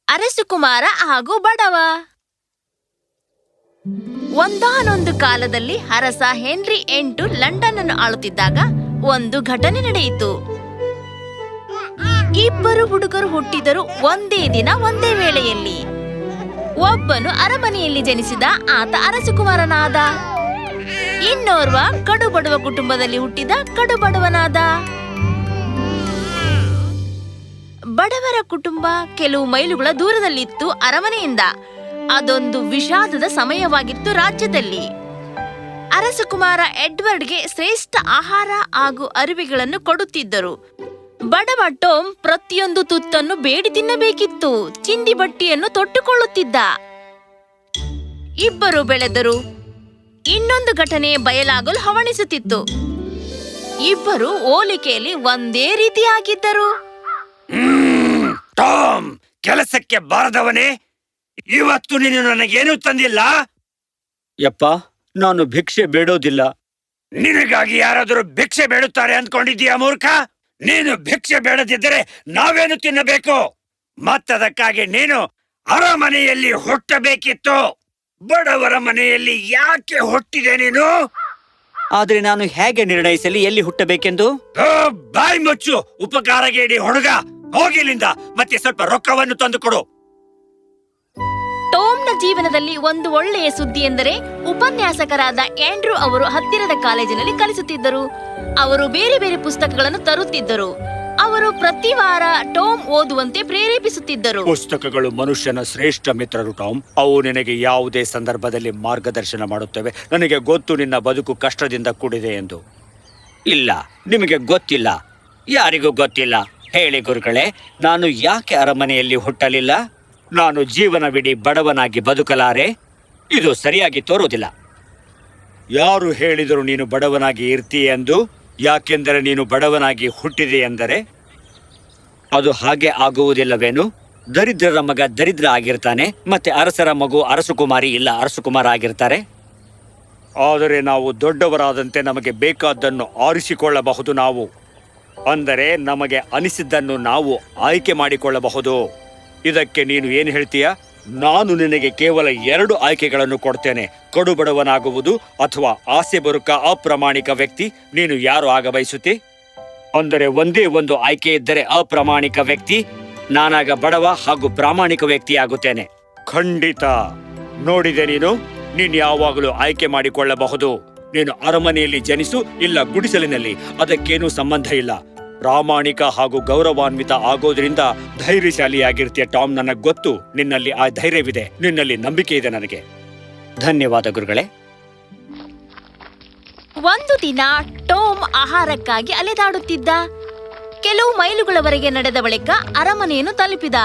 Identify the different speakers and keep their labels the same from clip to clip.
Speaker 1: ಅರಸುಕುಮಾರ ಹಾಗೂ ಬಡವ. ಒಂದಾನೊಂದು ಕಾಲದಲ್ಲಿ ಅರಸ ಹೆನ್ರಿ 8 ಲಂಡನ್ ಅನ್ನು ಆಳುತ್ತಿದ್ದಾಗ ಒಂದು ಘಟನೆ ನಡೆಯಿತು. ಇಬ್ಬರು ಹುಡುಗರು ಹುಟ್ಟಿದರು ಒಂದೇ ದಿನ ಒಂದೇ ವೇಳೆಯಲ್ಲಿ. ಒಬ್ಬನು ಅರಮನೆಯಲ್ಲಿ ಜನಿಸಿದ, ಆತ ಅರಸುಕುಮಾರನಾದ. ಇನ್ನೋರ್ವ ಕಡುಬಡವ ಕುಟುಂಬದಲ್ಲಿ ಹುಟ್ಟಿದ, ಕಡುಬಡವನಾದ. ಬಡವರ ಕುಟುಂಬ ಕೆಲವು ಮೈಲುಗಳ ದೂರದಲ್ಲಿತ್ತು ಅರಮನೆಯಿಂದ. ಅದೊಂದು ವಿಷಾದದ ಸಮಯವಾಗಿತ್ತು ರಾಜ್ಯದಲ್ಲಿ. ಅರಸಕುಮಾರ ಎಡ್ವರ್ಡ್ಗೆ ಶ್ರೇಷ್ಠ ಆಹಾರ ಹಾಗೂ ಅರಿವೆಗಳನ್ನು ಕೊಡುತ್ತಿದ್ದರು. ಬಡವ ಟೋಮ್ ಪ್ರತಿಯೊಂದು ತುತ್ತನ್ನು ಬೇಡಿ ತಿನ್ನಬೇಕಿತ್ತು. ಚಿಂದಿ ಬಟ್ಟೆಯನ್ನು ತೊಟ್ಟುಕೊಳ್ಳುತ್ತಿದ್ದ. ಇಬ್ಬರು ಬೆಳೆದರು. ಇನ್ನೊಂದು ಘಟನೆ ಬಯಲಾಗಲು ಹವಣಿಸುತ್ತಿತ್ತು. ಇಬ್ಬರು ಹೋಲಿಕೆಯಲ್ಲಿ ಒಂದೇ ರೀತಿಯಾಗಿದ್ದರು.
Speaker 2: ಟಾಮ್, ಕೆಲಸಕ್ಕೆ ಬಾರದವನೇ, ಇವತ್ತು ನೀನು ನನಗೇನು ತಂದಿಲ್ಲ?
Speaker 3: ಯಪ್ಪ, ನಾನು ಭಿಕ್ಷೆ ಬೇಡೋದಿಲ್ಲ.
Speaker 2: ನಿನಗಾಗಿ ಯಾರಾದರೂ ಭಿಕ್ಷೆ ಬೇಡುತ್ತಾರೆ ಅಂದ್ಕೊಂಡಿದ್ದೀಯಾ ಮೂರ್ಖ? ನೀನು ಭಿಕ್ಷೆ ಬೇಡದಿದ್ದರೆ ನಾವೇನು ತಿನ್ನಬೇಕು? ಮತ್ತದಕ್ಕಾಗಿ ನೀನು ಅರಮನೆಯಲ್ಲಿ ಹುಟ್ಟಬೇಕಿತ್ತು. ಬಡವರ ಮನೆಯಲ್ಲಿ ಯಾಕೆ ಹುಟ್ಟಿದೆ ನೀನು?
Speaker 3: ಆದ್ರೆ ನಾನು ಹೇಗೆ ನಿರ್ಣಯಿಸಲಿ ಎಲ್ಲಿ ಹುಟ್ಟಬೇಕೆಂದು?
Speaker 2: ಬಾಯಿ ಮುಚ್ಚು, ಉಪಕಾರಗೇಡಿ ಹುಡುಗ. ಹೋಗಿಲ್ಲಿಂದ, ಮತ್ತೆ ಸ್ವಲ್ಪ ರೊಕ್ಕವನ್ನು ತಂದುಕೊಡು.
Speaker 1: ಟೋಮ್ನ ಜೀವನದಲ್ಲಿ ಒಂದು ಒಳ್ಳೆಯ ಸುದ್ದಿ ಎಂದರೆ ಉಪನ್ಯಾಸಕರಾದ ಆಂಡ್ರೂ ಅವರು ಹತ್ತಿರದ ಕಾಲೇಜಿನಲ್ಲಿ ಕಲಿಸುತ್ತಿದ್ದರು. ಅವರು ಬೇರೆ ಬೇರೆ ಪುಸ್ತಕಗಳನ್ನು ತರುತ್ತಿದ್ದರು. ಅವರು ಪ್ರತಿ ವಾರ ಟೋಮ್ ಓದುವಂತೆ ಪ್ರೇರೇಪಿಸುತ್ತಿದ್ದರು.
Speaker 3: ಪುಸ್ತಕಗಳು ಮನುಷ್ಯನ ಶ್ರೇಷ್ಠ ಮಿತ್ರರು ಟಾಮ್. ಅವು ನಿನಗೆ ಯಾವುದೇ ಸಂದರ್ಭದಲ್ಲಿ ಮಾರ್ಗದರ್ಶನ ಮಾಡುತ್ತವೆ. ನನಗೆ ಗೊತ್ತು ನಿನ್ನ ಬದುಕು ಕಷ್ಟದಿಂದ ಕೂಡಿದೆ ಎಂದು. ಇಲ್ಲ, ನಿಮಗೆ ಗೊತ್ತಿಲ್ಲ. ಯಾರಿಗೂ ಗೊತ್ತಿಲ್ಲ. ಹೇಳಿ ಗುರುಗಳೇ, ನಾನು ಯಾಕೆ ಅರಮನೆಯಲ್ಲಿ ಹುಟ್ಟಲಿಲ್ಲ? ನಾನು ಜೀವನವಿಡೀ ಬಡವನಾಗಿ ಬದುಕಲಾರೆ. ಇದು ಸರಿಯಾಗಿ ತೋರುವುದಿಲ್ಲ. ಯಾರು ಹೇಳಿದರು ನೀನು ಬಡವನಾಗಿ ಇರ್ತೀಯ ಎಂದು? ಯಾಕೆಂದರೆ ನೀನು ಬಡವನಾಗಿ ಹುಟ್ಟಿದೆ ಎಂದರೆ ಅದು ಹಾಗೆ ಆಗುವುದಿಲ್ಲವೇನು? ದರಿದ್ರರ ಮಗ ದರಿದ್ರ ಆಗಿರ್ತಾನೆ, ಮತ್ತೆ ಅರಸರ ಮಗು ಅರಸುಕುಮಾರಿ ಇಲ್ಲ ಅರಸುಕುಮಾರ ಆಗಿರ್ತಾರೆ. ಆದರೆ ನಾವು ದೊಡ್ಡವರಾದಂತೆ ನಮಗೆ ಬೇಕಾದ್ದನ್ನು ಆರಿಸಿಕೊಳ್ಳಬಹುದು. ನಾವು ಅಂದರೆ ನಮಗೆ ಅನಿಸಿದ್ದನ್ನು ನಾವು ಆಯ್ಕೆ ಮಾಡಿಕೊಳ್ಳಬಹುದು. ಇದಕ್ಕೆ ನೀನು ಏನು ಹೇಳ್ತೀಯ? ನಾನು ನಿನಗೆ ಕೇವಲ 2 ಆಯ್ಕೆಗಳನ್ನು ಕೊಡ್ತೇನೆ. ಕಡುಬಡವನಾಗುವುದು ಅಥವಾ ಆಸೆ ಬರುಕ ಅಪ್ರಾಮಾಣಿಕ ವ್ಯಕ್ತಿ. ನೀನು ಯಾರು ಆಗ ಬಯಸುತ್ತಿ? ಅಂದರೆ ಒಂದೇ ಒಂದು ಆಯ್ಕೆ ಇದ್ದರೆ ಅಪ್ರಾಮಾಣಿಕ ವ್ಯಕ್ತಿ. ನಾನಾಗ ಬಡವ ಹಾಗೂ ಪ್ರಾಮಾಣಿಕ ವ್ಯಕ್ತಿ ಆಗುತ್ತೇನೆ. ಖಂಡಿತ. ನೋಡಿದೆ, ನೀನು ಯಾವಾಗಲೂ ಆಯ್ಕೆ ಮಾಡಿಕೊಳ್ಳಬಹುದು. ನೀನು ಅರಮನೆಯಲ್ಲಿ ಜನಿಸು ಇಲ್ಲ ಗುಡಿಸಲಿನಲ್ಲಿ, ಅದಕ್ಕೇನೂ ಸಂಬಂಧ ಇಲ್ಲ. ಪ್ರಾಮಾಣಿಕ ಹಾಗೂ ಗೌರವಾನ್ವಿತ ಆಗೋದ್ರಿಂದ ಧೈರ್ಯಶಾಲಿಯಾಗಿರ್ತೀಯ ಟಾಮ್. ನನಗೆ ಗೊತ್ತು ನಿನ್ನಲ್ಲಿ ಆ ಧೈರ್ಯವಿದೆ, ನಿನ್ನಲ್ಲಿ ನಂಬಿಕೆ ಇದೆ ನನಗೆ. ಧನ್ಯವಾದ ಗುರುಗಳೇ.
Speaker 1: ಒಂದು ದಿನ ಟೋಮ್ ಆಹಾರಕ್ಕಾಗಿ ಅಲೆದಾಡುತ್ತಿದ್ದ. ಕೆಲವು ಮೈಲುಗಳವರೆಗೆ ನಡೆದ ಬಳಿಕ ಅರಮನೆಯನ್ನು ತಲುಪಿದ.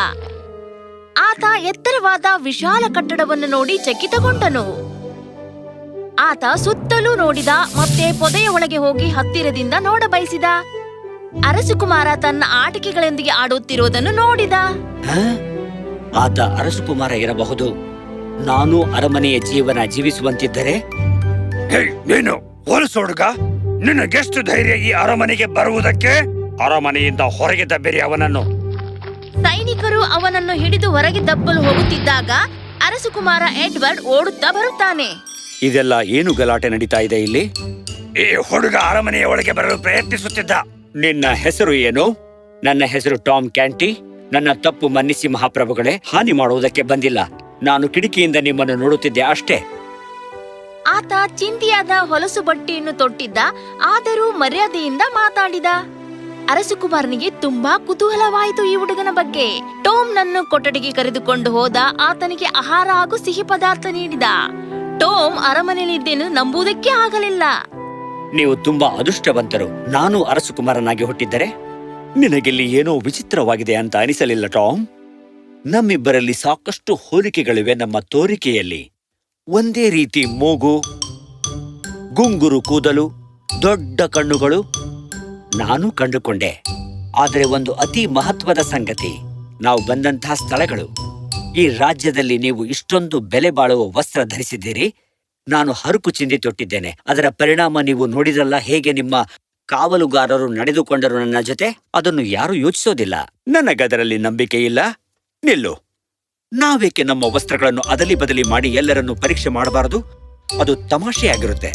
Speaker 1: ಆತ ಎತ್ತರವಾದ ವಿಶಾಲ ಕಟ್ಟಡವನ್ನು ನೋಡಿ ಚಕಿತಗೊಂಡನು. ಆತ ಸುತ್ತಲೂ ನೋಡಿದ, ಮತ್ತೆ ಪೊದೆಯ ಒಳಗೆ ಹೋಗಿ ಹತ್ತಿರದಿಂದ ನೋಡಬಯಸಿದ. ಅರಸುಕುಮಾರ ತನ್ನ ಆಟಿಕೆಗಳೊಂದಿಗೆ ಆಡುತ್ತಿರುವುದನ್ನು ನೋಡಿದ.
Speaker 3: ಆತ ಅರಸುಕುಮಾರ ಇರಬಹುದು. ನಾನು ಅರಮನೆಯ ಜೀವನ ಜೀವಿಸುವಂತಿದ್ದರೆ?
Speaker 2: ನೀನು ಹೊಲಸು ಹುಡುಗ, ನಿನಗೆಷ್ಟು ಧೈರ್ಯ ಈ ಅರಮನೆಗೆ ಬರುವುದಕ್ಕೆ? ಅರಮನೆಯಿಂದ ಹೊರಗೆ ದಬ್ಬಿರಿ ಅವನನ್ನು.
Speaker 1: ಸೈನಿಕರು ಅವನನ್ನು ಹಿಡಿದು ಹೊರಗೆ ದಬ್ಬಲು ಹೋಗುತ್ತಿದ್ದಾಗ ಅರಸುಕುಮಾರ ಎಡ್ವರ್ಡ್ ಓಡುತ್ತಾ ಬರುತ್ತಾನೆ.
Speaker 3: ಇದೆಲ್ಲ ಏನು ಗಲಾಟೆ ನಡೀತಾ ಇದೆ ಇಲ್ಲಿ?
Speaker 2: ಈ ಹುಡುಗ ಅರಮನೆಯ ಒಳಗೆ ಬರಲು ಪ್ರಯತ್ನಿಸುತ್ತಿದ್ದ.
Speaker 3: ನಿನ್ನ ಹೆಸರು ಏನು? ನನ್ನ ಹೆಸರು ಟಾಮ್ ಕ್ಯಾಂಟಿ. ನನ್ನ ತಪ್ಪು ಮನ್ನಿಸಿ ಮಹಾಪ್ರಭುಗಳೇ. ಹಾನಿ ಮಾಡುವುದಕ್ಕೆ ಬಂದಿಲ್ಲ. ನಾನು ಕಿಟಕಿಯಿಂದ ನಿಮ್ಮನ್ನು ನೋಡುತ್ತಿದ್ದೆ ಅಷ್ಟೇ.
Speaker 1: ಆತ ಚಿಂದಿಯಾದ ಹೊಲಸು ಬಟ್ಟೆಯನ್ನು ತೊಟ್ಟಿದ್ದ, ಆದರೂ ಮರ್ಯಾದೆಯಿಂದ ಮಾತಾಡಿದ. ಅರಸುಕುಮಾರನಿಗೆ ತುಂಬಾ ಕುತೂಹಲವಾಯಿತು ಈ ಹುಡುಗನ ಬಗ್ಗೆ. ಟೋಮ್ ನನ್ನು ಕೊಠಡಿಗೆ ಕರೆದುಕೊಂಡು ಹೋದ. ಆತನಿಗೆ ಆಹಾರ ಹಾಗೂ ಸಿಹಿ ಪದಾರ್ಥ ನೀಡಿದ. ಟೋಮ್ ಅರಮನೆಯಲ್ಲಿದ್ದೇನೆ ನಂಬುವುದಕ್ಕೆ ಆಗಲಿಲ್ಲ.
Speaker 3: ನೀವು ತುಂಬಾ ಅದೃಷ್ಟವಂತರು. ನಾನು ಅರಸುಕುಮಾರನಾಗಿ ಹುಟ್ಟಿದ್ದರೆ ನಿನಗಿಲ್ಲಿ ಏನೋ ವಿಚಿತ್ರವಾಗಿದೆ ಅಂತ ಅನಿಸಲಿಲ್ಲ ಟಾಮ್? ನಮ್ಮಿಬ್ಬರಲ್ಲಿ ಸಾಕಷ್ಟು ಹೋಲಿಕೆಗಳಿವೆ. ನಮ್ಮ ತೋರಿಕೆಯಲ್ಲಿ ಒಂದೇ ರೀತಿ ಮೂಗು, ಗುಂಗುರು ಕೂದಲು, ದೊಡ್ಡ ಕಣ್ಣುಗಳು ನಾನು ಕಂಡುಕೊಂಡೆ. ಆದರೆ ಒಂದು ಅತಿ ಮಹತ್ವದ ಸಂಗತಿ, ನಾವು ಬಂದಂತಹ ಸ್ಥಳಗಳು. ಈ ರಾಜ್ಯದಲ್ಲಿ ನೀವು ಇಷ್ಟೊಂದು ಬೆಲೆ ಬಾಳುವ ವಸ್ತ್ರ ಧರಿಸಿದ್ದೀರಿ. ನಾನು ಹರುಕು ಚಿಂದಿ ತೊಟ್ಟಿದ್ದೇನೆ. ಅದರ ಪರಿಣಾಮ ನೀವು ನೋಡಿದ್ರಲ್ಲ, ಹೇಗೆ ನಿಮ್ಮ ಕಾವಲುಗಾರರು ನಡೆದುಕೊಂಡರು ನನ್ನ ಜೊತೆ, ಅದನ್ನು ಯಾರು ಯೋಚಿಸೋದಿಲ್ಲ. ನನಗದರಲ್ಲಿ ನಂಬಿಕೆ ಇಲ್ಲ. ನಿಲ್ಲು. ನಾವೇಕೆ ನಮ್ಮ ವಸ್ತ್ರಗಳನ್ನು ಅದಲಿ ಬದಲಿ ಮಾಡಿ ಎಲ್ಲರನ್ನೂ ಪರೀಕ್ಷೆ ಮಾಡಬಾರದು? ಅದು ತಮಾಷೆಯಾಗಿರುತ್ತೆ.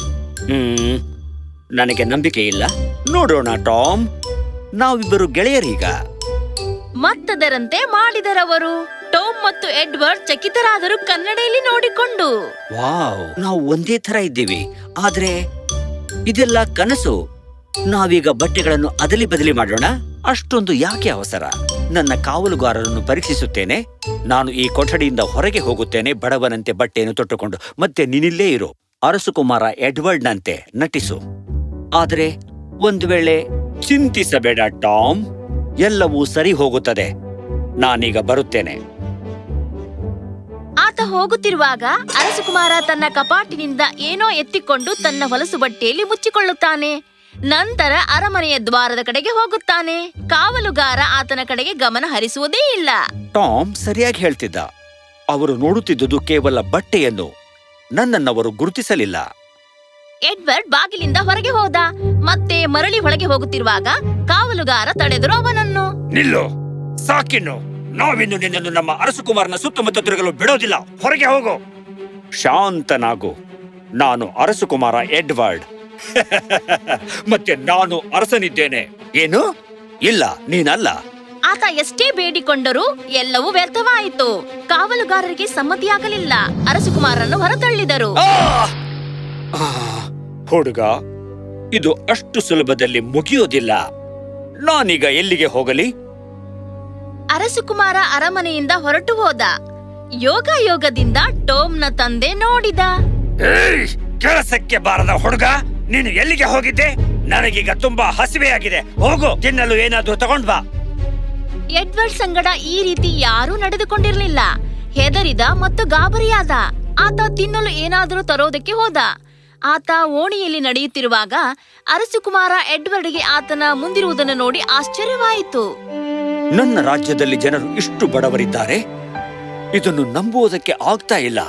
Speaker 3: ನನಗೆ ನಂಬಿಕೆ ಇಲ್ಲ. ನೋಡೋಣ ಟಾಮ್, ನಾವಿಬ್ಬರು ಗೆಳೆಯರೀಗ.
Speaker 1: ಮತ್ತದರಂತೆ ಮಾಡಿದರವರು. ಟಾಮ್ ಮತ್ತು ಎಡ್ವರ್ಡ್ ಚಕಿತರಾದರು ಕನ್ನಡಿಯಲ್ಲಿ ನೋಡಿಕೊಂಡು.
Speaker 3: ವಾವ್, ನಾವು ಒಂದೇ ತರ ಇದ್ದೀವಿ. ಆದ್ರೆ ಇದೆಲ್ಲ ಕನಸು. ನಾವೀಗ ಬಟ್ಟೆಗಳನ್ನು ಅದಲಿ ಬದಲಿ ಮಾಡೋಣ. ಅಷ್ಟೊಂದು ಯಾಕೆ ಅವಸರ? ನನ್ನ ಕಾವಲುಗಾರರನ್ನು ಪರೀಕ್ಷಿಸುತ್ತೇನೆ. ನಾನು ಈ ಕೊಠಡಿಯಿಂದ ಹೊರಗೆ ಹೋಗುತ್ತೇನೆ, ಬಡವನಂತೆ ಬಟ್ಟೆಯನ್ನು ತೊಟ್ಟುಕೊಂಡು. ಮತ್ತೆ ನೀನಿಲ್ಲೇ ಇರು. ಅರಸುಕುಮಾರ ಎಡ್ವರ್ಡ್ನಂತೆ ನಟಿಸು. ಆದರೆ ಒಂದು ವೇಳೆ ಚಿಂತಿಸಬೇಡ ಟಾಮ್, ಎಲ್ಲವೂ ಸರಿ ಹೋಗುತ್ತದೆ. ನಾನೀಗ ಬರುತ್ತೇನೆ.
Speaker 1: ಆತ ಹೋಗುತ್ತಿರುವಾಗ ಅರಸಕುಮಾರ ತನ್ನ ಕಪಾಟಿನಿಂದ ಏನೋ ಎತ್ತಿಕೊಂಡು ತನ್ನ ಹೊಲಸು ಬಟ್ಟೆಯಲ್ಲಿ ಮುಚ್ಚಿಕೊಳ್ಳುತ್ತಾನೆ. ನಂತರ ಅರಮನೆಯ ದ್ವಾರದ ಕಡೆಗೆ ಹೋಗುತ್ತಾನೆ. ಕಾವಲುಗಾರ ಆತನ ಕಡೆಗೆ ಗಮನ ಹರಿಸುವುದೇ ಇಲ್ಲ.
Speaker 3: ಟಾಮ್ ಸರಿಯಾಗಿ ಹೇಳ್ತಿದ್ದ. ಅವರು ನೋಡುತ್ತಿದ್ದುದು ಕೇವಲ ಬಟ್ಟೆಯನ್ನು. ನನ್ನನ್ನವರು ಗುರುತಿಸಲಿಲ್ಲ.
Speaker 1: ಎಡ್ವರ್ಡ್ ಬಾಗಿಲಿಂದ ಹೊರಗೆ ಹೋದ. ಮತ್ತೆ ಮರಳಿ ಒಳಗೆ ಹೋಗುತ್ತಿರುವಾಗ ಕಾವಲುಗಾರ ತಡೆದರು ಅವನನ್ನು.
Speaker 2: ನಿಲ್ಲು, ಸಾಕಿನ್ನು. ನಾವಿನ್ನು ನಿನ್ನನ್ನು ನಮ್ಮ ಅರಸುಕುಮಾರನ ಸುತ್ತಮುತ್ತ ತಿರುಗಲು ಬಿಡೋದಿಲ್ಲ. ಹೊರಗೆ ಹೋಗು.
Speaker 3: ಶಾಂತನಾಗು. ನಾನು ಅರಸುಕುಮಾರ ಎಡ್ವರ್ಡ್. ಮತ್ತೆ ನಾನು ಅರಸನಿದ್ದೇನೆ. ಏನು? ಇಲ್ಲ, ನೀನಲ್ಲ.
Speaker 1: ಆತ ಎಷ್ಟೇ ಬೇಡಿಕೊಂಡರೂ ಎಲ್ಲವೂ ವ್ಯರ್ಥವಾಯಿತು. ಕಾವಲುಗಾರರಿಗೆ ಸಮ್ಮತಿಯಾಗಲಿಲ್ಲ. ಅರಸಕುಮಾರನನ್ನು ಹೊರತಳ್ಳಿದರು.
Speaker 3: ಹುಡುಗ, ಇದು ಅಷ್ಟು ಸುಲಭದಲ್ಲಿ ಮುಗಿಯೋದಿಲ್ಲ. ನಾನೀಗ ಎಲ್ಲಿಗೆ ಹೋಗಲಿ?
Speaker 1: ಅರಸಕುಮಾರ ಅರಮನೆಯಿಂದ ಹೊರಟು ಹೋದ. ಯೋಗದಿಂದ ಟೋಮ್ನ ತಂದೆ ನೋಡಿದ.
Speaker 2: ಏಯ್, ಕೆಲಸಕ್ಕೆ ಬಾರದ ಹುಡುಗ, ನೀನು ಎಲ್ಲಿಗೆ ಹೋಗಿದ್ದೆ? ನನಗೀಗ ತುಂಬಾ ಹಸಿವೆಯಾಗಿದೆ. ಹೋಗು, ತಿನ್ನಲು ಏನಾದ್ರೂ ತಗೊಂಡ್ ಬಾ.
Speaker 1: ಎಡ್ವರ್ಡ್ ಸಂಗಡ ಈ ರೀತಿ ಯಾರೂ ನಡೆದುಕೊಂಡಿರಲಿಲ್ಲ. ಹೆದರಿದ ಮತ್ತು ಗಾಬರಿಯಾದ. ಆತ ತಿನ್ನಲು ಏನಾದರೂ ತರೋದಕ್ಕೆ ಹೋದ. ಆತ ಓಣಿಯಲ್ಲಿ ನಡೆಯುತ್ತಿರುವಾಗ ಅರಸಕುಮಾರ ಎಡ್ವರ್ಡ್ಗೆ ಆತನ ಮುಂದಿರುವುದನ್ನು ನೋಡಿ ಆಶ್ಚರ್ಯವಾಯಿತು.
Speaker 3: ನನ್ನ ರಾಜ್ಯದಲ್ಲಿ ಜನರು ಇಷ್ಟು ಬಡವರಿದ್ದಾರೆ? ಇದನ್ನು ನಂಬುವುದಕ್ಕೆ ಆಗ್ತಾ ಇಲ್ಲ.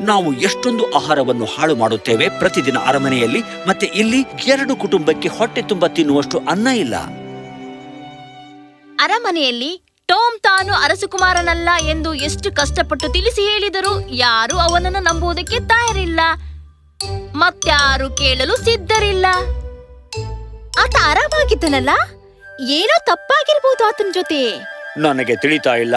Speaker 3: ನಾವು ಎಷ್ಟೊಂದು ಆಹಾರವನ್ನು ಹಾಳು ಮಾಡುತ್ತೇವೆ ಪ್ರತಿದಿನ ಅರಮನೆಯಲ್ಲಿ. ಮತ್ತೆ ಇಲ್ಲಿ 2 ಕುಟುಂಬಕ್ಕೆ ಹೊಟ್ಟೆ ತುಂಬ ತಿನ್ನುವಷ್ಟು ಅನ್ನ ಇಲ್ಲ.
Speaker 1: ಅರಮನೆಯಲ್ಲಿ ಟೋಮ್ ತಾನು ಅರಸಕುಮಾರನಲ್ಲ ಎಂದು ಎಷ್ಟು ಕಷ್ಟಪಟ್ಟು ತಿಳಿಸಿ ಹೇಳಿದರೂ ಯಾರೂ ಅವನನ್ನು ನಂಬುವುದಕ್ಕೆ ತಯಾರಿಲ್ಲ. ಮತ್ಯಾರು ಕೇಳಲು ಸಿದ್ಧರಿಲ್ಲ. ಆತ ಆರಾಮಾಗಿದ್ದನಲ್ಲ? ಏನೋ ತಪ್ಪಾಗಿರ್ಬೋದು ಆತನ ಜೊತೆ.
Speaker 3: ನನಗೆ ತಿಳಿತಾ ಇಲ್ಲ.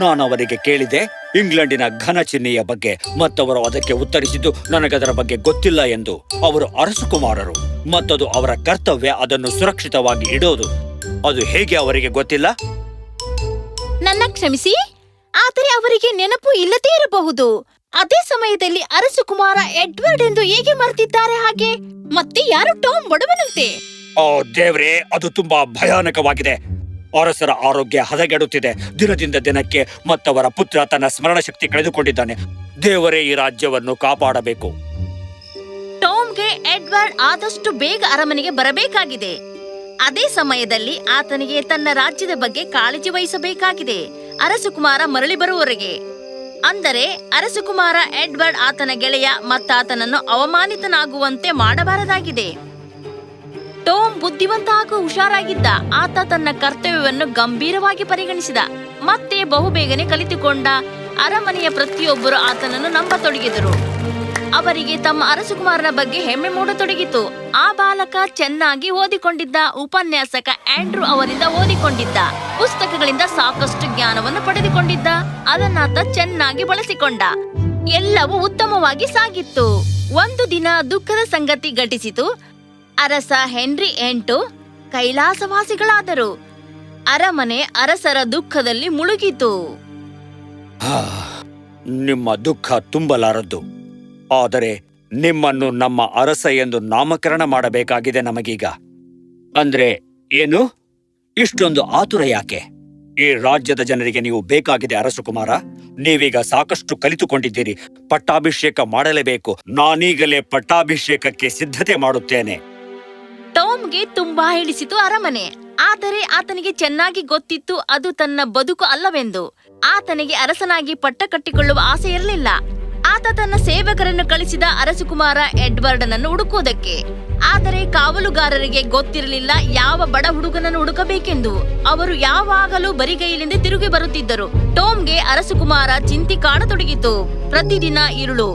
Speaker 3: ನಾನು ಅವರಿಗೆ ಕೇಳಿದೆ ಇಂಗ್ಲೆಂಡಿನ ಘನ ಚಿಹ್ನೆಯ ಬಗ್ಗೆ, ಮತ್ತವರು ಅದಕ್ಕೆ ಉತ್ತರಿಸಿದ್ದು ನನಗದರ ಬಗ್ಗೆ ಗೊತ್ತಿಲ್ಲ ಎಂದು. ಅವರು ಅರಸಕುಮಾರರು, ಮತ್ತದು ಅವರ ಕರ್ತವ್ಯ ಅದನ್ನು ಸುರಕ್ಷಿತವಾಗಿ ಇಡೋದು. ಅದು ಹೇಗೆ ಅವರಿಗೆ ಗೊತ್ತಿಲ್ಲ?
Speaker 1: ನನ್ನ ಕ್ಷಮಿಸಿ, ಆದರೆ ಅವರಿಗೆ ನೆನಪು ಇಲ್ಲದೇ ಇರಬಹುದು. ಅದೇ ಸಮಯದಲ್ಲಿ ಅರಸಕುಮಾರ ಎಡ್ವರ್ಡ್ ಎಂದು ಹೇಗೆ ಮರೆತಿದ್ದಾರೆ ಹಾಗೆ? ಮತ್ತೆ ಯಾರು ಟಾಮ್ ಬಡವನಂತೆ?
Speaker 3: ಓ ದೇವ್ರೇ, ಅದು ತುಂಬಾ ಭಯಾನಕವಾಗಿದೆ. ಅರಸರ ಆರೋಗ್ಯ ಹದಗೆಡುತ್ತಿದೆ ದಿನದಿಂದ ದಿನಕ್ಕೆ. ಮತ್ತವರ ಪುತ್ರ ತನ್ನ ಸ್ಮರಣ ಶಕ್ತಿ ಕಳೆದುಕೊಂಡಿದ್ದಾನೆ. ದೇವರೇ ಈ ರಾಜ್ಯವನ್ನು ಕಾಪಾಡಬೇಕು.
Speaker 1: ಟಾಮ್ಗೆ ಎಡ್ವರ್ಡ್ ಆದಷ್ಟು ಬೇಗ ಅರಮನೆಗೆ ಬರಬೇಕಾಗಿದೆ. ಅದೇ ಸಮಯದಲ್ಲಿ ಆತನಿಗೆ ತನ್ನ ರಾಜ್ಯದ ಬಗ್ಗೆ ಕಾಳಜಿ ವಹಿಸಬೇಕಾಗಿದೆ, ಅರಸಕುಮಾರ ಮರಳಿ ಬರುವವರೆಗೆ. ಅಂದರೆ ಅರಸಕುಮಾರ ಎಡ್ವರ್ಡ್ ಆತನ ಗೆಳೆಯ ಮತ್ತಾತನನ್ನು ಅವಮಾನಿತನಾಗುವಂತೆ ಮಾಡಬಾರದಾಗಿದೆ. ಟೋಮ್ ಬುದ್ಧಿವಂತ ಹಾಗೂ ಹುಷಾರಾಗಿದ್ದ. ಆತ ತನ್ನ ಕರ್ತವ್ಯವನ್ನು ಗಂಭೀರವಾಗಿ ಪರಿಗಣಿಸಿದ. ಮತ್ತೆ ಬಹುಬೇಗನೆ ಕಲಿತುಕೊಂಡ. ಅರಮನೆಯ ಪ್ರತಿಯೊಬ್ಬರು ಆತನನ್ನು ನಂಬತೊಡಗಿದರು. ಅವರಿಗೆ ತಮ್ಮ ಅರಸಕುಮಾರನ ಬಗ್ಗೆ ಹೆಮ್ಮೆ ಮೂಡತೊಡಗಿತು. ಆ ಬಾಲಕ ಚೆನ್ನಾಗಿ ಓದಿಕೊಂಡಿದ್ದ. ಉಪನ್ಯಾಸಕ ಆಂಡ್ರೂ ಅವರಿಂದ ಓದಿಕೊಂಡಿದ್ದ. ಪುಸ್ತಕಗಳಿಂದ ಸಾಕಷ್ಟು ಜ್ಞಾನವನ್ನು ಪಡೆದುಕೊಂಡಿದ್ದ. ಅದನ್ನಾತ ಚೆನ್ನಾಗಿ ಬಳಸಿಕೊಂಡ. ಎಲ್ಲವೂ ಉತ್ತಮವಾಗಿ ಸಾಗಿತ್ತು. ಒಂದು ದಿನ ದುಃಖದ ಸಂಗತಿ ಘಟಿಸಿತು. ಅರಸ ಹೆನ್ರಿ VIII ಕೈಲಾಸವಾಸಿಗಳಾದರು. ಅರಮನೆ ಅರಸರ ದುಃಖದಲ್ಲಿ ಮುಳುಗಿತು.
Speaker 3: ನಿಮ್ಮ ದುಃಖ ತುಂಬಲಾರದ್ದು. ಆದರೆ ನಿಮ್ಮನ್ನು ನಮ್ಮ ಅರಸ ಎಂದು ನಾಮಕರಣ ಮಾಡಬೇಕಾಗಿದೆ ನಮಗೀಗ. ಅಂದ್ರೆ ಏನು? ಇಷ್ಟೊಂದು ಆತುರ ಯಾಕೆ? ಈ ರಾಜ್ಯದ ಜನರಿಗೆ ನೀವು ಬೇಕಾಗಿದೆ ಅರಸಕುಮಾರ. ನೀವೀಗ ಸಾಕಷ್ಟು ಕಲಿತುಕೊಂಡಿದ್ದೀರಿ. ಪಟ್ಟಾಭಿಷೇಕ ಮಾಡಲೇಬೇಕು. ನಾನೀಗಲೇ ಪಟ್ಟಾಭಿಷೇಕಕ್ಕೆ ಸಿದ್ಧತೆ ಮಾಡುತ್ತೇನೆ.
Speaker 1: ಟಾಮ್ಗೆ ತುಂಬಾ ಹಿಡಿಸಿತು ಅರಮನೆ. ಆದರೆ ಆತನಿಗೆ ಚೆನ್ನಾಗಿ ಗೊತ್ತಿತ್ತು ಅದು ತನ್ನ ಬದುಕು ಅಲ್ಲವೆಂದು. ಆತನಿಗೆ ಅರಸನಾಗಿ ಪಟ್ಟ ಕಟ್ಟಿಕೊಳ್ಳುವ ಆಸೆ ಇರಲಿಲ್ಲ. ಆತ ತನ್ನ ಸೇವಕರನ್ನು ಕಳಿಸಿದ ಅರಸಕುಮಾರ ಎಡ್ವರ್ಡ್ನನ್ನು ಹುಡುಕುವುದಕ್ಕೆ. ಆದರೆ ಕಾವಲುಗಾರರಿಗೆ ಗೊತ್ತಿರಲಿಲ್ಲ ಯಾವ ಬಡ ಹುಡುಗನನ್ನು ಹುಡುಕಬೇಕೆಂದು. ಅವರು ಯಾವಾಗಲೂ ಬರಿಗೈಲಿಂದ ತಿರುಗಿ ಬರುತ್ತಿದ್ದರು. ಟೋಮ್ಗೆ ಅರಸಕುಮಾರ ಚಿಂತೆ ಕಾಡತೊಡಗಿತು. ಪ್ರತಿದಿನ ഇരുಳು.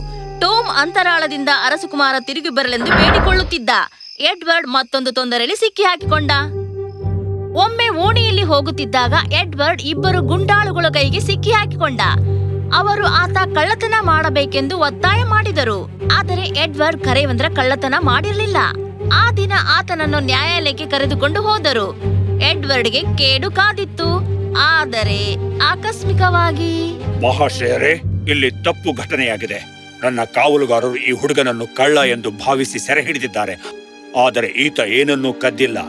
Speaker 1: ಟೋಮ್ ಅಂತರಾಳದಿಂದ ಅರಸಕುಮಾರ ತಿರುಗಿ ಬರಲೆಂದು ಬೇಡಿಕೊಳ್ಳುತ್ತಿದ್ದ. ಎಡ್ವರ್ಡ್ ಮತ್ತೊಂದು ತೊಂದರೆಯಲ್ಲಿ ಸಿಕ್ಕಿ ಹಾಕಿಕೊಂಡ. ಒಮ್ಮೆ ಓಣಿಯಲ್ಲಿ ಹೋಗುತ್ತಿದ್ದಾಗ ಎಡ್ವರ್ಡ್ ಇಬ್ಬರು ಗುಂಡಾಳುಗಳ ಕೈಗೆ ಸಿಕ್ಕಿ ಹಾಕಿಕೊಂಡ. ಅವರು ಆತ ಕಳ್ಳತನ ಮಾಡಬೇಕೆಂದು ಒತ್ತಾಯ ಮಾಡಿದರು. ಆದರೆ ಎಡ್ವರ್ಡ್ ಕರೆವಂದ್ರ ಕಳ್ಳತನ ಮಾಡಿರಲಿಲ್ಲ. ಆ ದಿನ ಆತನನ್ನು ನ್ಯಾಯಾಲಯಕ್ಕೆ ಕರೆದುಕೊಂಡು ಹೋದರು. ಎಡ್ವರ್ಡ್ಗೆ ಕೇಡು ಕಾದಿತ್ತು. ಆದರೆ ಆಕಸ್ಮಿಕವಾಗಿ
Speaker 3: ಮಹಾಶಯರೇ, ಇಲ್ಲಿ ತಪ್ಪು ಘಟನೆಯಾಗಿದೆ. ನನ್ನ ಕಾವಲುಗಾರರು ಈ ಹುಡುಗನನ್ನು ಕಳ್ಳ ಎಂದು ಭಾವಿಸಿ ಸೆರೆ ಹಿಡಿದಿದ್ದಾರೆ. ಆದರೆ ಈತ ಏನನ್ನೂ ಕದ್ದಿಲ್ಲ.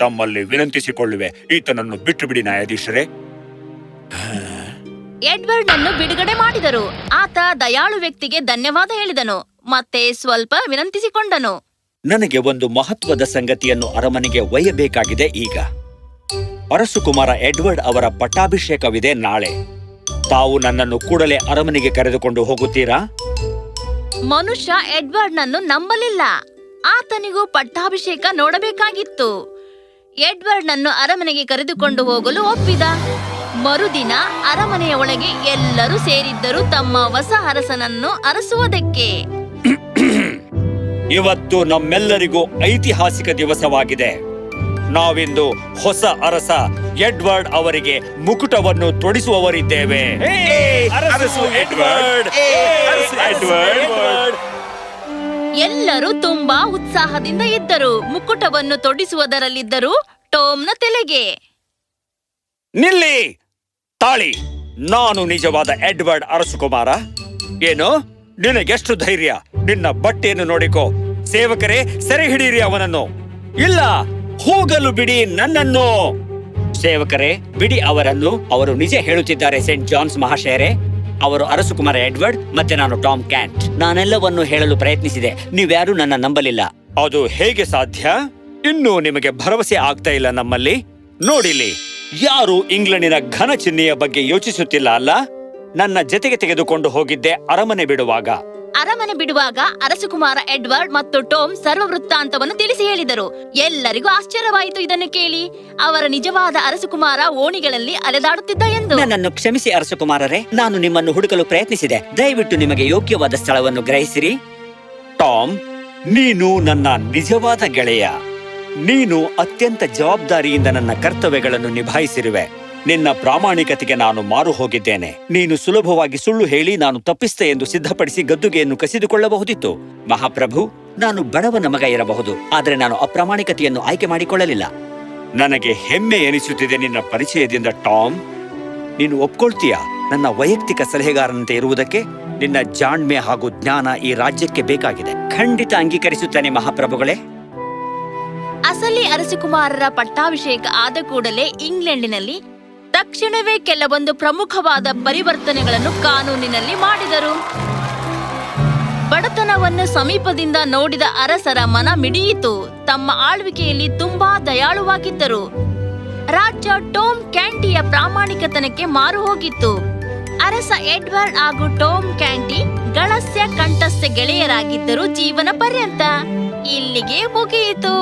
Speaker 3: ತಮ್ಮಲ್ಲಿ ವಿನಂತಿಸಿಕೊಳ್ಳುವೆ, ಈತನನ್ನು ಬಿಟ್ಟು ಬಿಡಿ ನ್ಯಾಯಾಧೀಶರೇ.
Speaker 1: ಎಡ್ವರ್ಡ್ ಅನ್ನು ಬಿಡುಗಡೆ ಮಾಡಿದರು. ಆತ ದಯಾಳು ವ್ಯಕ್ತಿಗೆ ಧನ್ಯವಾದ ಹೇಳಿದನು. ಮತ್ತೆ ಸ್ವಲ್ಪ ವಿನಂತಿಸಿಕೊಂಡನು.
Speaker 3: ನನಗೆ ಒಂದು ಮಹತ್ವದ ಸಂಗತಿಯನ್ನು ಅರಮನೆಗೆ ಒಯ್ಯಬೇಕಾಗಿದೆ. ಈಗ ಅರಸಕುಮಾರ ಎಡ್ವರ್ಡ್ ಅವರ ಪಟ್ಟಾಭಿಷೇಕವಿದೆ ನಾಳೆ. ತಾವು ನನ್ನನ್ನು ಕೂಡಲೇ ಅರಮನೆಗೆ ಕರೆದುಕೊಂಡು ಹೋಗುತ್ತೀರಾ?
Speaker 1: ಮನುಷ್ಯ ಎಡ್ವರ್ಡ್ ನನ್ನು ನಂಬಲಿಲ್ಲ. ಆತನಿಗೂ ಪಟ್ಟಾಭಿಷೇಕ ನೋಡಬೇಕಾಗಿತ್ತು. ಎಡ್ವರ್ಡ್ ನನ್ನು ಅರಮನೆಗೆ ಕರೆದುಕೊಂಡು ಹೋಗಲು ಒಪ್ಪಿದ. ಮರುದಿನ ಅರಮನೆಯ ಒಳಗೆ ಎಲ್ಲರೂ ಸೇರಿದ್ದರು ತಮ್ಮ ಹೊಸ ಅರಸನನ್ನು ಅರಸುವುದಕ್ಕೆ.
Speaker 3: ಇವತ್ತು ನಮ್ಮೆಲ್ಲರಿಗೂ ಐತಿಹಾಸಿಕ ದಿವಸವಾಗಿದೆ. ನಾವಿಂದು ಹೊಸ ಅರಸ ಎಡ್ವರ್ಡ್ ಅವರಿಗೆ ಮುಕುಟವನ್ನು ತೊಡಿಸುವವರಿದ್ದೇವೆ.
Speaker 1: ಎಲ್ಲರೂ ತುಂಬಾ ಉತ್ಸಾಹದಿಂದ ಇದ್ದರು. ಮುಕುಟವನ್ನು ತೊಡಿಸುವುದರಲ್ಲಿದ್ದರು ಟೋಮ್ನ ತಲೆಗೆ.
Speaker 3: ನಿಲ್ಲಿ, ತಾಳಿ. ನಾನು ನಿಜವಾದ ಎಡ್ವರ್ಡ್ ಅರಸಕುಮಾರ. ಏನು, ನಿನಗೆಷ್ಟು ಧೈರ್ಯ? ನಿನ್ನ ಬಟ್ಟೆಯನ್ನು ನೋಡಿಕೋ. ಸೇವಕರೇ, ಸೆರೆ ಹಿಡೀರಿ ಅವನನ್ನು. ಇಲ್ಲ, ಹೋಗಲು ಬಿಡಿ ನನ್ನನ್ನು. ಸೇವಕರೇ, ಬಿಡಿ ಅವರನ್ನು. ಅವರು ನಿಜ ಹೇಳುತ್ತಿದ್ದಾರೆ ಸೇಂಟ್ ಜಾನ್ಸ್ ಮಹಾಶಯರೇ. ಅವರು ಅರಸಕುಮಾರ ಎಡ್ವರ್ಡ್ ಮತ್ತೆ ನಾನು ಟಾಮ್ ಕ್ಯಾಂಟ್. ನಾನೆಲ್ಲವನ್ನು ಹೇಳಲು ಪ್ರಯತ್ನಿಸಿದೆ, ನೀವ್ಯಾರೂ ನನ್ನ ನಂಬಲಿಲ್ಲ. ಅದು ಹೇಗೆ ಸಾಧ್ಯ? ಇನ್ನೂ ನಿಮಗೆ ಭರವಸೆ ಆಗ್ತಾ ಇಲ್ಲ ನಮ್ಮಲ್ಲಿ? ನೋಡಿಲಿ, ಯಾರು ಇಂಗ್ಲೆಂಡಿನ ಘನ ಚಿಹ್ನೆಯ ಬಗ್ಗೆ ಯೋಚಿಸುತ್ತಿಲ್ಲ ಅಲ್ಲ? ನನ್ನ ಜೊತೆಗೆ ತೆಗೆದುಕೊಂಡು ಹೋಗಿದ್ದೆ ಅರಮನೆ ಬಿಡುವಾಗ.
Speaker 1: ಅರಸಕುಮಾರ ಎಡ್ವರ್ಡ್ ಮತ್ತು ಟೋಮ್ ಸರ್ವ ವೃತ್ತಾಂತವನ್ನು ತಿಳಿಸಿ ಹೇಳಿದರು. ಎಲ್ಲರಿಗೂ ಆಶ್ಚರ್ಯವಾಯಿತು ಇದನ್ನು ಕೇಳಿ. ಅವರ ನಿಜವಾದ ಅರಸಕುಮಾರ ಓಣಿಗಳಲ್ಲಿ ಅಲೆದಾಡುತ್ತಿದ್ದ ಎಂದು.
Speaker 4: ನನ್ನನ್ನು ಕ್ಷಮಿಸಿ ಅರಸಕುಮಾರರೇ, ನಾನು ನಿಮ್ಮನ್ನು ಹುಡುಕಲು ಪ್ರಯತ್ನಿಸಿದೆ. ದಯವಿಟ್ಟು ನಿಮಗೆ ಯೋಗ್ಯವಾದ ಸ್ಥಳವನ್ನು ಗ್ರಹಿಸಿರಿ.
Speaker 3: ಟಾಮ್, ನೀನು ನನ್ನ ನಿಜವಾದ ಗೆಳೆಯ. ನೀನು ಅತ್ಯಂತ ಜವಾಬ್ದಾರಿಯಿಂದ ನನ್ನ ಕರ್ತವ್ಯಗಳನ್ನು ನಿಭಾಯಿಸಿರುವೆ. ನಿನ್ನ ಪ್ರಾಮಾಣಿಕತೆಗೆ ನಾನು ಮಾರು ಹೋಗಿದ್ದೇನೆ. ನೀನು ಸುಲಭವಾಗಿ ಸುಳ್ಳು ಹೇಳಿ ನಾನು ತಪ್ಪಿಸ್ತೆ ಎಂದು ಸಿದ್ಧಪಡಿಸಿ ಗದ್ದುಗೆಯನ್ನು ಕಸಿದುಕೊಳ್ಳಬಹುದಿತ್ತು.
Speaker 4: ಮಹಾಪ್ರಭು, ನಾನು ಬಡವನ ಮಗ ಇರಬಹುದು, ಆದರೆ ನಾನು ಅಪ್ರಾಮಾಣಿಕತೆಯನ್ನು ಆಯ್ಕೆ ಮಾಡಿಕೊಳ್ಳಲಿಲ್ಲ.
Speaker 3: ನನಗೆ ಹೆಮ್ಮೆ ಎನಿಸುತ್ತಿದೆ ನಿನ್ನ ಪರಿಚಯದಿಂದ ಟಾಮ್. ನೀನು ಒಪ್ಕೊಳ್ತೀಯಾ ನನ್ನ ವೈಯಕ್ತಿಕ ಸಲಹೆಗಾರನಂತೆ ಇರುವುದಕ್ಕೆ? ನಿನ್ನ ಜಾಣ್ಮೆ ಹಾಗೂ ಜ್ಞಾನ ಈ ರಾಜ್ಯಕ್ಕೆ ಬೇಕಾಗಿದೆ.
Speaker 4: ಖಂಡಿತ ಅಂಗೀಕರಿಸುತ್ತೇನೆ ಮಹಾಪ್ರಭುಗಳೇ.
Speaker 1: ಅಸಲಿ ಅರಸಕುಮಾರರ ಪಟ್ಟಾಭಿಷೇಕ ಆದ ಕೂಡಲೇ ಇಂಗ್ಲೆಂಡಿನಲ್ಲಿ ತಕ್ಷಣವೇ ಕೆಲವೊಂದು ಪ್ರಮುಖವಾದ ಪರಿವರ್ತನೆಗಳನ್ನು ಕಾನೂನಿನಲ್ಲಿ ಮಾಡಿದರು. ಬಡತನವನ್ನು ಸಮೀಪದಿಂದ ನೋಡಿದ ಅರಸರ ಮನ ಮಿಡಿಯಿತು. ತಮ್ಮ ಆಳ್ವಿಕೆಯಲ್ಲಿ ತುಂಬಾ ದಯಾಳುವಾಗಿದ್ದರು. ರಾಜ್ಯ ಟೋಮ್ ಕ್ಯಾಂಟಿಯ ಪ್ರಾಮಾಣಿಕತನಕ್ಕೆ ಮಾರು ಹೋಗಿತ್ತು. ಅರಸ ಎಡ್ವರ್ಡ್ ಹಾಗೂ ಟೋಮ್ ಕ್ಯಾಂಟಿ ಗಳಸ್ಯ ಕಂಠಸ್ಥ ಗೆಳೆಯರಾಗಿದ್ದರು ಜೀವನ ಪರ್ಯಂತ. ಇಲ್ಲಿಗೆ ಮುಗಿಯಿತು.